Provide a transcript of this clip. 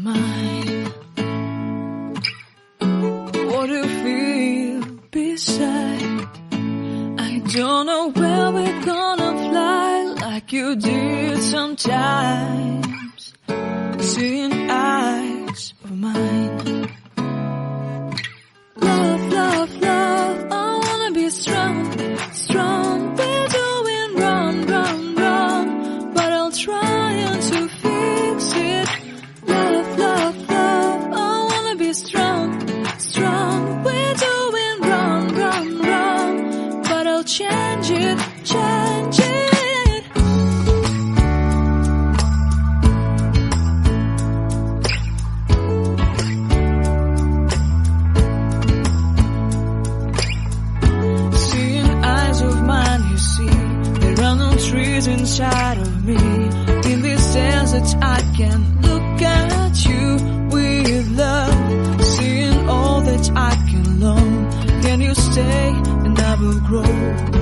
mine. What do you feel beside? I don't know where we're gonna fly like you did sometimes. Seeing eyes of mine. Love, love, love, I wanna be strong, strong. We're doing wrong, wrong, wrong, but I'll try to fix it. Love, love, love, I wanna be strong, strong. We're doing wrong, wrong, wrong, but I'll change it, change it. Trees inside of me. In this desert I can look at you with love. Seeing all that I can learn. Can you stay and I will grow?